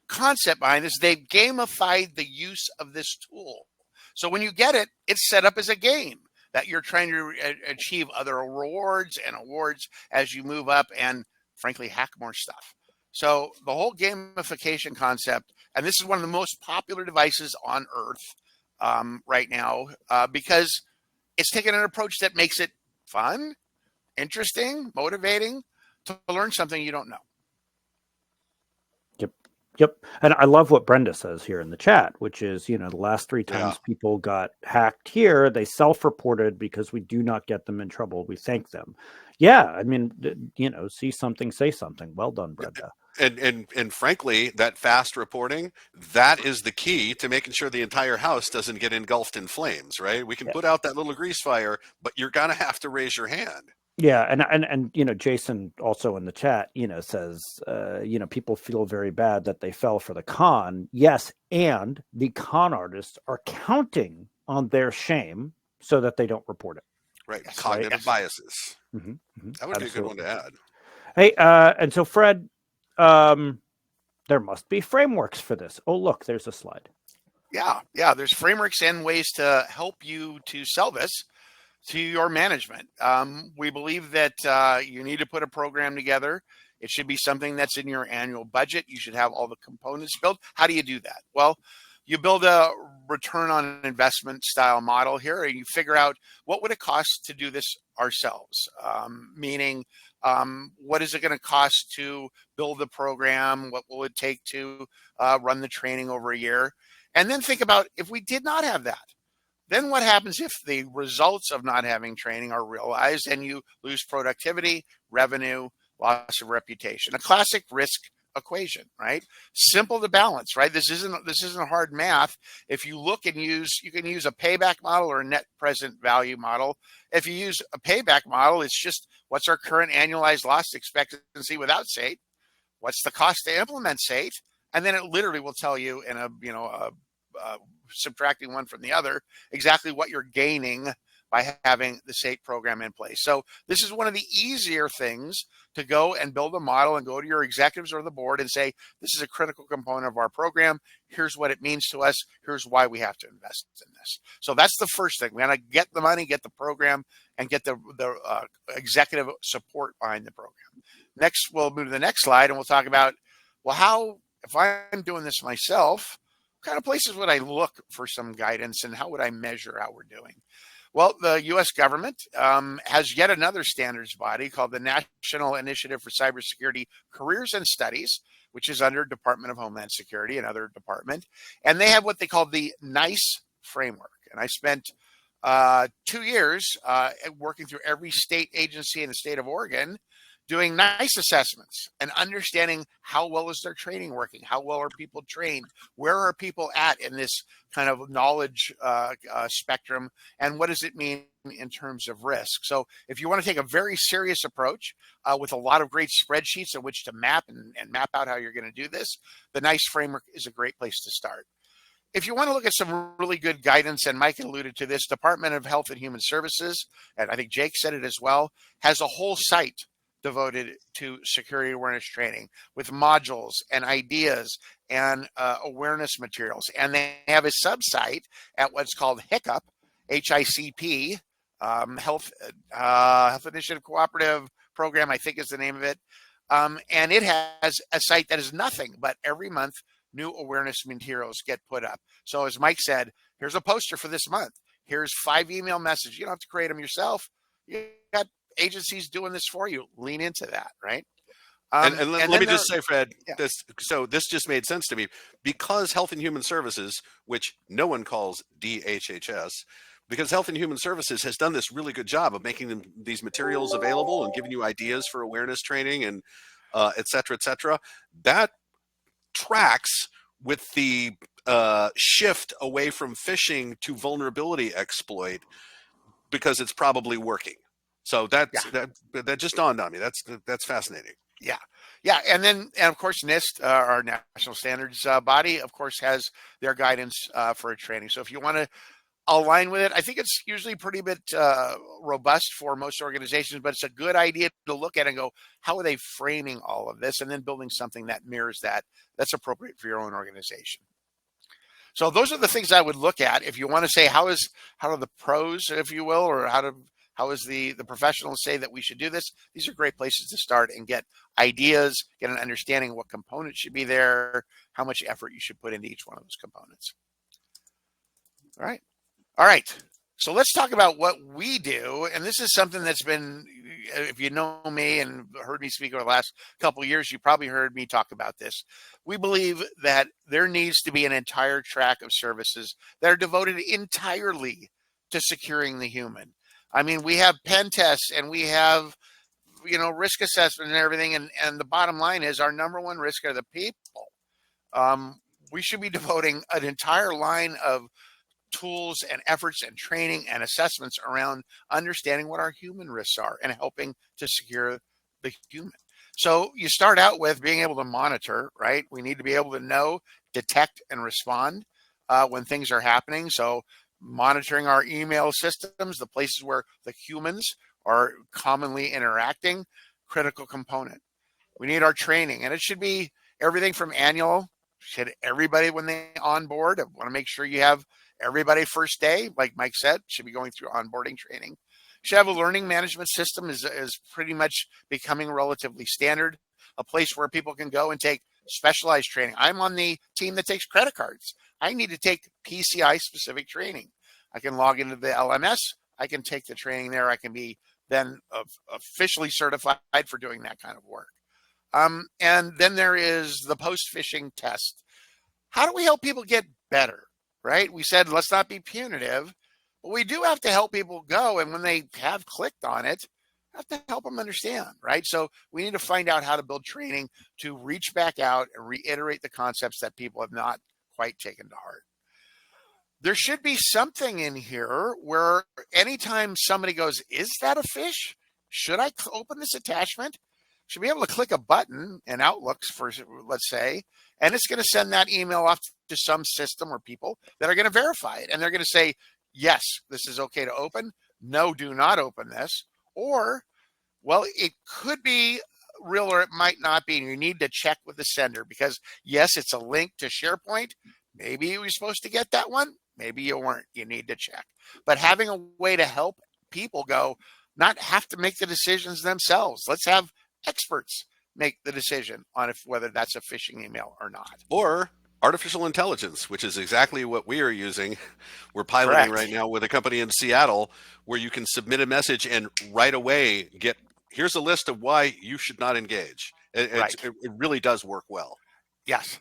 concept behind this, they've gamified the use of this tool. So when you get it, it's set up as a game that you're trying to achieve other rewards and awards as you move up and, frankly, hack more stuff. So the whole gamification concept, and this is one of the most popular devices on Earth right now, because it's taken an approach that makes it fun, interesting, motivating to learn something you don't know. Yep. And I love what Brenda says here in the chat, which is, the last 3 times people got hacked here, they self-reported because we do not get them in trouble. We thank them. Yeah. I mean, see something, say something. Well done, Brenda. And frankly, that fast reporting, that is the key to making sure the entire house doesn't get engulfed in flames, right? We can put out that little grease fire, but you're going to have to raise your hand. Yeah, and Jason also in the chat, says, people feel very bad that they fell for the con. Yes, and the con artists are counting on their shame so that they don't report it. Right, cognitive biases. Mm-hmm, mm-hmm. That would be a good one to add. Hey, and so Fred, there must be frameworks for this. Oh, look, there's a slide. Yeah, there's frameworks and ways to help you to sell this to your management. We believe that you need to put a program together. It should be something that's in your annual budget. You should have all the components built. How do you do that? Well, you build a return on investment style model here, and you figure out what would it cost to do this ourselves, meaning what is it going to cost to build the program? What will it take to run the training over a year? And then think about if we did not have that. Then what happens if the results of not having training are realized and you lose productivity, revenue, loss of reputation? A classic risk equation, right? Simple to balance, right? This isn't hard math. If you look and you can use a payback model or a net present value model. If you use a payback model, it's just what's our current annualized loss expectancy without SATE? What's the cost to implement SATE? And then it literally will tell you in a subtracting one from the other, exactly what you're gaining by having the SATE program in place. So this is one of the easier things to go and build a model and go to your executives or the board and say, this is a critical component of our program. Here's what it means to us. Here's why we have to invest in this. So that's the first thing. We got to get the money, get the program, and get the executive support behind the program. Next, we'll move to the next slide and we'll talk about, well, if I'm doing this myself, what kind of places would I look for some guidance and how would I measure how we're doing? Well, the U.S. government has yet another standards body called the National Initiative for Cybersecurity Careers and Studies, which is under Department of Homeland Security, another department. And they have what they call the NICE framework. And I spent 2 years working through every state agency in the state of Oregon doing NICE assessments and understanding how well is their training working, how well are people trained, where are people at in this kind of knowledge spectrum, and what does it mean in terms of risk. So if you want to take a very serious approach with a lot of great spreadsheets in which to map and map out how you're going to do this, the NICE framework is a great place to start. If you want to look at some really good guidance, and Mike alluded to this, Department of Health and Human Services, and I think Jake said it as well, has a whole site devoted to security awareness training with modules and ideas and awareness materials. And they have a sub-site at what's called HICCUP, HICP, Health Initiative Cooperative Program, I think is the name of it. And it has a site that is nothing but every month new awareness materials get put up. So as Mike said, here's a poster for this month. Here's 5 email messages. You don't have to create them yourself. You got agencies doing this for you. Lean into that, right? And let me just say, Fred, yeah. this just made sense to me because Health and Human Services, which no one calls DHHS, because Health and Human Services has done this really good job of making these materials available and giving you ideas for awareness training and et cetera, et cetera. That tracks with the shift away from phishing to vulnerability exploit because it's probably working. So that just dawned on me. That's fascinating. Yeah, and of course NIST, our national standards body, of course has their guidance for a training. So if you want to align with it, I think it's usually pretty bit robust for most organizations, but it's a good idea to look at and go, how are they framing all of this, and then building something that mirrors that's appropriate for your own organization. So those are the things I would look at if you want to say how are the pros, if you will, or how is the professionals say that we should do this. These are great places to start and get ideas, get an understanding of what components should be there, how much effort you should put into each one of those components. All right. So let's talk about what we do. And this is something that's been, if you know me and heard me speak over the last couple of years, you probably heard me talk about this. We believe that there needs to be an entire track of services that are devoted entirely to securing the human. I mean, we have pen tests and we have, risk assessment and everything. And the bottom line is our number one risk are the people. We should be devoting an entire line of tools and efforts and training and assessments around understanding what our human risks are and helping to secure the human. So you start out with being able to monitor, right? We need to be able to know, detect, and respond when things are happening. So monitoring our email systems, the places where the humans are commonly interacting, critical component. We need our training, and it should be everything from annual. Should everybody, when they onboard, I want to make sure you have everybody first day, like Mike said, should be going through onboarding training. Should have a learning management system is pretty much becoming relatively standard, a place where people can go and take specialized training. I'm on the team that takes credit cards. I need to take PCI specific training. I can log into the LMS. I can take the training there. I can be then officially certified for doing that kind of work. And then there is the post-phishing test. How do we help people get better? Right? We said, let's not be punitive, but we do have to help people go. And when they have clicked on it, have to help them understand, right? So we need to find out how to build training to reach back out and reiterate the concepts that people have not quite taken to heart. There should be something in here where anytime somebody goes, is that a fish? Should I open this attachment? Should be able to click a button in Outlooks, for let's say, and it's going to send that email off to some system or people that are going to verify it. And they're going to say, yes, this is okay to open. No, do not open this. Or, well, it could be real or it might not be. And you need to check with the sender because, yes, it's a link to SharePoint. Maybe you were supposed to get that one. Maybe you weren't. You need to check. But having a way to help people go, not have to make the decisions themselves. Let's have experts make the decision on whether that's a phishing email or not. Or artificial intelligence, which is exactly what we are using. We're piloting right now with a company in Seattle where you can submit a message and right away here's a list of why you should not engage. It really does work well. Yes.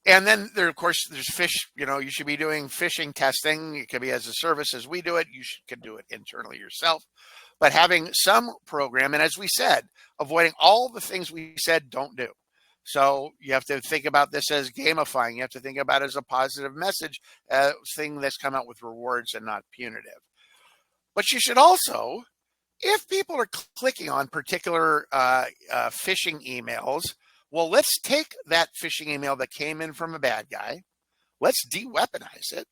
And then of course, there's fish, you should be doing phishing testing. It could be as a service as we do it. You can do it internally yourself. But having some program, and as we said, avoiding all the things we said don't do. So you have to think about this as gamifying. You have to think about it as a positive message, thing that's come out with rewards and not punitive. But you should also, if people are clicking on particular phishing emails, well, let's take that phishing email that came in from a bad guy. Let's de-weaponize it.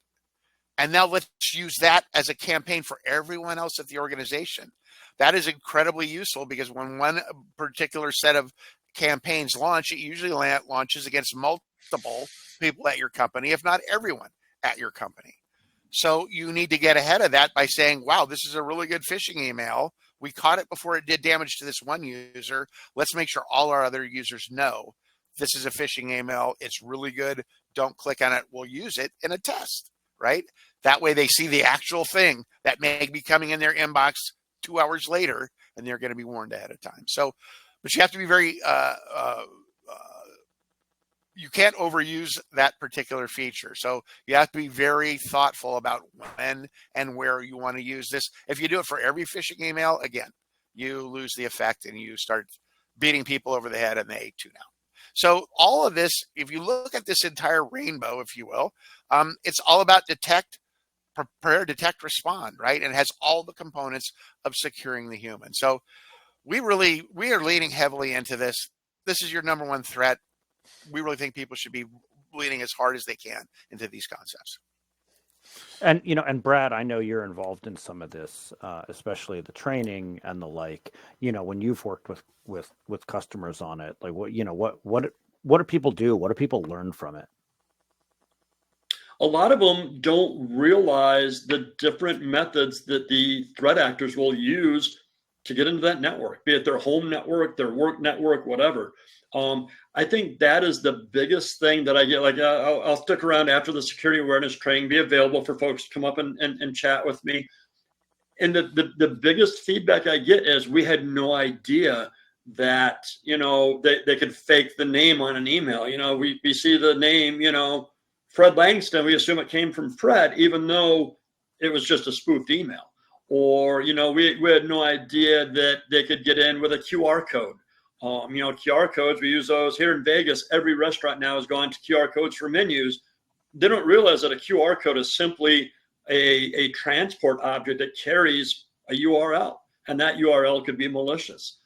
And now let's use that as a campaign for everyone else at the organization. That is incredibly useful because when one particular set of campaigns launch, it usually launches against multiple people at your company, if not everyone at your company. So you need to get ahead of that by saying, wow, this is a really good phishing email. We caught it before it did damage to this one user. Let's make sure all our other users know this is a phishing email. It's really good. Don't click on it. We'll use it in a test. Right? That way they see the actual thing that may be coming in their inbox 2 hours later, and they're going to be warned ahead of time. So but you have to be very you can't overuse that particular feature. So you have to be very thoughtful about when and where you want to use this. If you do it for every phishing email, again, you lose the effect and you start beating people over the head and they tune out. So all of this, if you look at this entire rainbow, if you will, it's all about detect, prepare, detect, respond, right? And it has all the components of securing the human. So we are leaning heavily into this. This is your number one threat. We really think people should be leaning as hard as they can into these concepts. And and Brad, I know you're involved in some of this, especially the training and the like. When you've worked with customers on it, like what do people do? What do people learn from it? A lot of them don't realize the different methods that the threat actors will use to get into that network, be it their home network, their work network, whatever. I think that is the biggest thing that I get. Like, I'll stick around after the security awareness training, be available for folks to come up and chat with me. And the biggest feedback I get is we had no idea that, they could fake the name on an email. We see the name, Fred Langston, we assume it came from Fred, even though it was just a spoofed email. Or, we had no idea that they could get in with a QR code. QR codes, we use those here in Vegas. Every restaurant now has gone to QR codes for menus. They don't realize that a QR code is simply a transport object that carries a URL, and that URL could be malicious.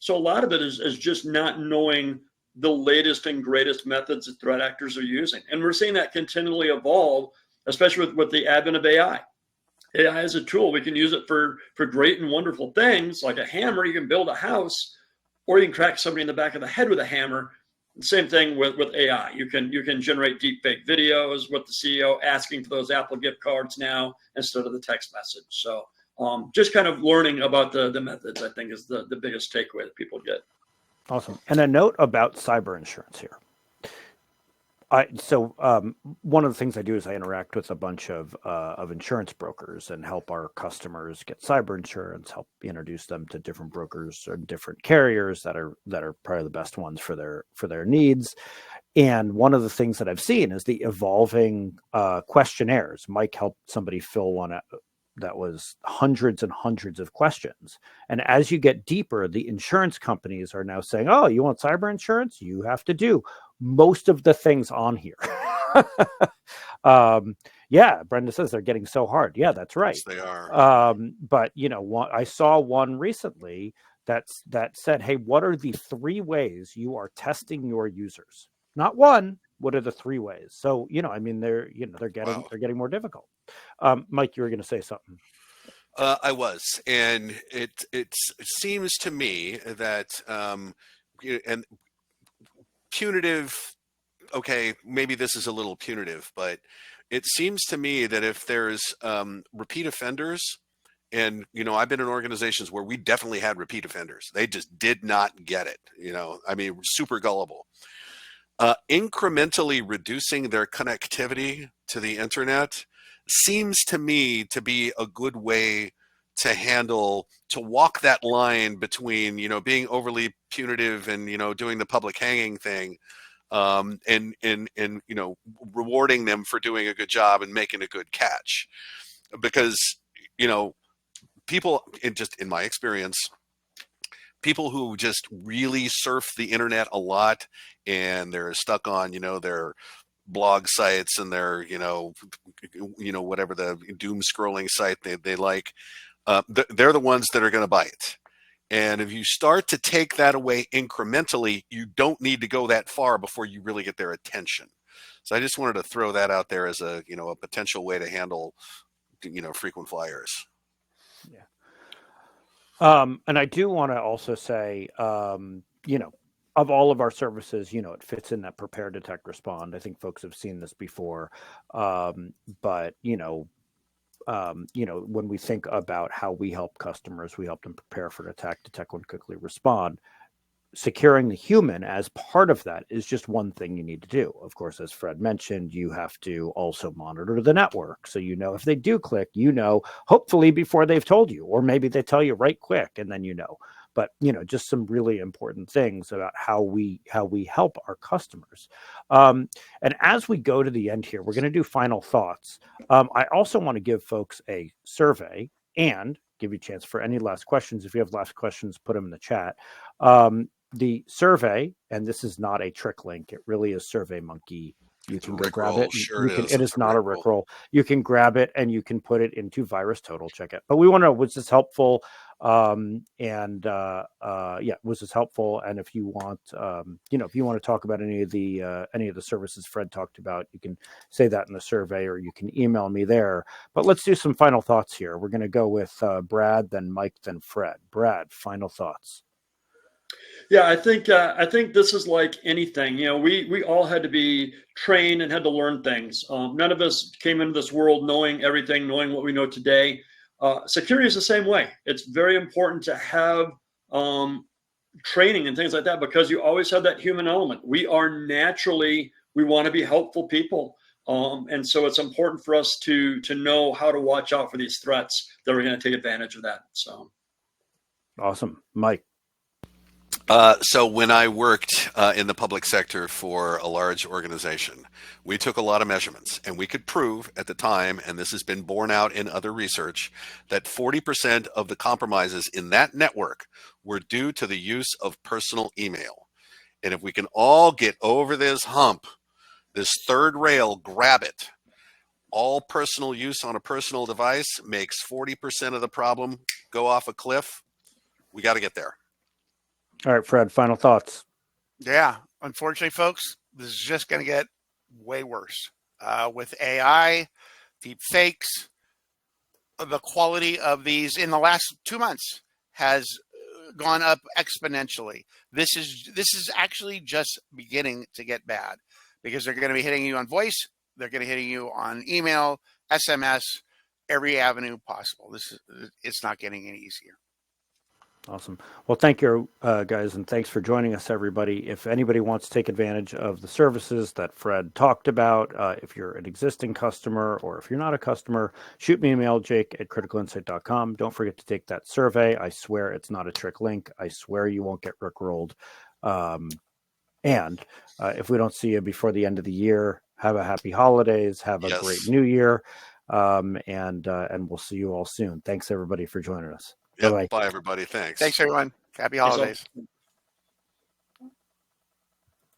So a lot of it is just not knowing the latest and greatest methods that threat actors are using. And we're seeing that continually evolve, especially with the advent of AI. AI is a tool. We can use it for great and wonderful things, like a hammer. You can build a house, or you can crack somebody in the back of the head with a hammer. Same thing with AI. You can generate deep fake videos with the CEO asking for those Apple gift cards now instead of the text message. So just kind of learning about the methods, I think, is the biggest takeaway that people get. Awesome. And a note about cyber insurance here. One of the things I do is I interact with a bunch of insurance brokers and help our customers get cyber insurance, help introduce them to different brokers or different carriers that are probably the best ones for their needs. And one of the things that I've seen is the evolving questionnaires. Mike helped somebody fill one out that was hundreds and hundreds of questions. And as you get deeper, the insurance companies are now saying, oh, you want cyber insurance? You have to do most of the things on here. Yeah, Brenda says they're getting so hard. Yeah, that's right. Yes, they are. But I saw one recently that said, hey, what are the 3 ways you are testing your users? Not one. What are the 3 ways? So, they're getting more difficult. Mike, you were going to say something. I was, and it seems to me that and punitive. Okay, maybe this is a little punitive, but it seems to me that if there's repeat offenders, and I've been in organizations where we definitely had repeat offenders. They just did not get it. Super gullible. Incrementally reducing their connectivity to the internet seems to me to be a good way to walk that line between, being overly punitive and, doing the public hanging thing, and rewarding them for doing a good job and making a good catch. Because, people, in my experience, people who just really surf the internet a lot and they're stuck on, their blog sites and their, whatever the doom scrolling site they like, they're the ones that are going to bite. And if you start to take that away incrementally, you don't need to go that far before you really get their attention. So I just wanted to throw that out there as a potential way to handle, frequent flyers. Yeah. And I do want to also say, of all of our services, it fits in that prepare, detect, respond. I think folks have seen this before. But when we think about how we help customers, we help them prepare for an attack, detect one, quickly respond. Securing the human as part of that is just one thing you need to do. Of course, as Fred mentioned, you have to also monitor the network. So, if they do click, hopefully before they've told you, or maybe they tell you right quick and then but just some really important things about how we help our customers. And as we go to the end here, we're going to do final thoughts. I also want to give folks a survey and give you a chance for any last questions. If you have last questions, put them in the chat. The survey, and this is not a trick link, it really is SurveyMonkey. You can go grab it. Sure it is. It is not a Rickroll. You can grab it and you can put it into Virus Total. Check it. But we want to know, was this helpful? Was this helpful? And if you want, if you want to talk about any of the services Fred talked about, you can say that in the survey, or you can email me there. But let's do some final thoughts here. We're going to go with Brad, then Mike, then Fred. Brad, final thoughts. Yeah, I think this is like anything. We all had to be trained and had to learn things. None of us came into this world knowing everything, knowing what we know today. Security is the same way. It's very important to have training and things like that, because you always have that human element. We want to be helpful people. And so it's important for us to know how to watch out for these threats that are going to take advantage of that. So awesome. Mike. So when I worked in the public sector for a large organization, we took a lot of measurements, and we could prove at the time, and this has been borne out in other research, that 40% of the compromises in that network were due to the use of personal email. And if we can all get over this hump, this third rail, grab it. All personal use on a personal device makes 40% of the problem go off a cliff. We got to get there. All right, Fred, final thoughts. Yeah, unfortunately, folks, this is just going to get way worse. With AI, deep fakes, the quality of these in the last 2 months has gone up exponentially. This is actually just beginning to get bad, because they're going to be hitting you on voice, they're going to be hitting you on email, SMS, every avenue possible. It's not getting any easier. Awesome. Well, thank you, guys, and thanks for joining us, everybody. If anybody wants to take advantage of the services that Fred talked about, if you're an existing customer or if you're not a customer, shoot me an email, jake@criticalinsight.com. Don't forget to take that survey. I swear it's not a trick link. I swear you won't get rickrolled. And if we don't see you before the end of the year, have a happy holidays, have a great new year, and we'll see you all soon. Thanks, everybody, for joining us. Yep. Bye, everybody. Thanks. Thanks, everyone. Happy holidays.